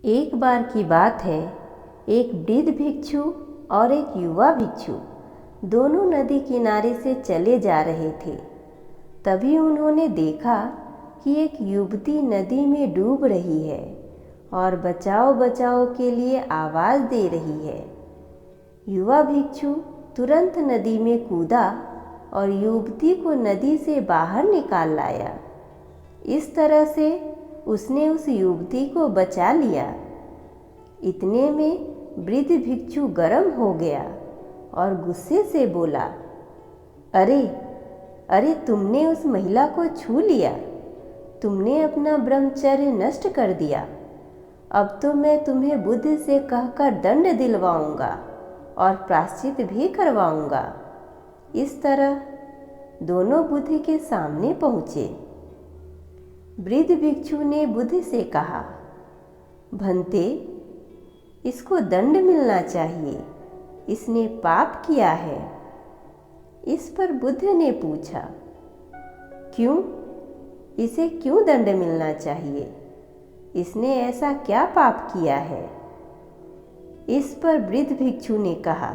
एक बार की बात है, एक वृद्ध भिक्षु और एक युवा भिक्षु दोनों नदी किनारे से चले जा रहे थे। तभी उन्होंने देखा कि एक युवती नदी में डूब रही है और बचाओ बचाओ के लिए आवाज़ दे रही है। युवा भिक्षु तुरंत नदी में कूदा और युवती को नदी से बाहर निकाल लाया। इस तरह से उसने उस युवती को बचा लिया। इतने में वृद्ध भिक्षु गर्म हो गया और गुस्से से बोला, अरे अरे, तुमने उस महिला को छू लिया, तुमने अपना ब्रह्मचर्य नष्ट कर दिया। अब तो मैं तुम्हें बुद्ध से कहकर दंड दिलवाऊंगा और प्रायश्चित भी करवाऊंगा। इस तरह दोनों बुद्ध के सामने पहुँचे। वृद्ध भिक्षु ने बुद्ध से कहा, भंते, इसको दंड मिलना चाहिए, इसने पाप किया है। इस पर बुद्ध ने पूछा, क्यों? इसे क्यों दंड मिलना चाहिए? इसने ऐसा क्या पाप किया है? इस पर वृद्ध भिक्षु ने कहा,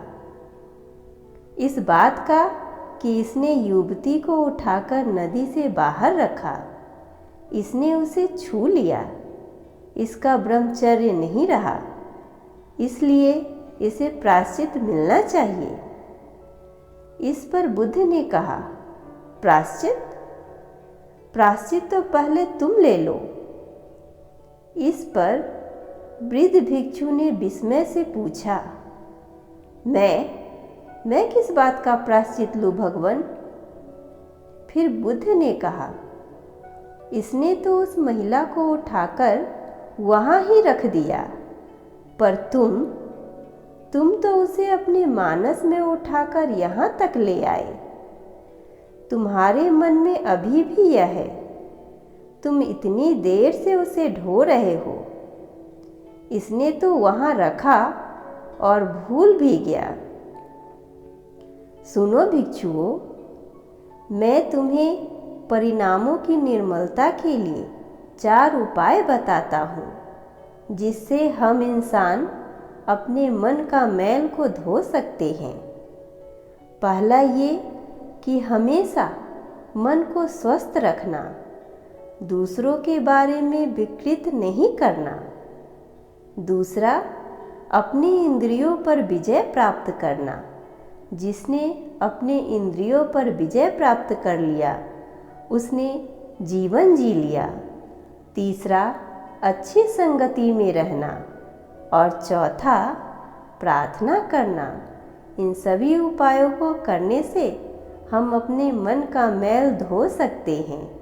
इस बात का कि इसने युवती को उठाकर नदी से बाहर रखा, इसने उसे छू लिया, इसका ब्रह्मचर्य नहीं रहा, इसलिए इसे प्रायश्चित मिलना चाहिए। इस पर बुद्ध ने कहा, प्रायश्चित? प्रायश्चित तो पहले तुम ले लो। इस पर वृद्ध भिक्षु ने विस्मय से पूछा, मैं किस बात का प्रायश्चित लूं भगवान? फिर बुद्ध ने कहा, इसने तो उस महिला को उठाकर वहाँ ही रख दिया, पर तुम तो उसे अपने मानस में उठाकर यहाँ तक ले आए। तुम्हारे मन में अभी भी यह है, तुम इतनी देर से उसे ढो रहे हो। इसने तो वहाँ रखा और भूल भी गया। सुनो भिक्षुओं, मैं तुम्हें परिणामों की निर्मलता के लिए 4 उपाय बताता हूँ, जिससे हम इंसान अपने मन का मैल को धो सकते हैं। पहला ये कि हमेशा मन को स्वस्थ रखना, दूसरों के बारे में विकृत नहीं करना। दूसरा, अपनी इंद्रियों पर विजय प्राप्त करना। जिसने अपने इंद्रियों पर विजय प्राप्त कर लिया, उसने जीवन जी लिया। तीसरा, अच्छी संगति में रहना। और चौथा, प्रार्थना करना। इन सभी उपायों को करने से हम अपने मन का मैल धो सकते हैं।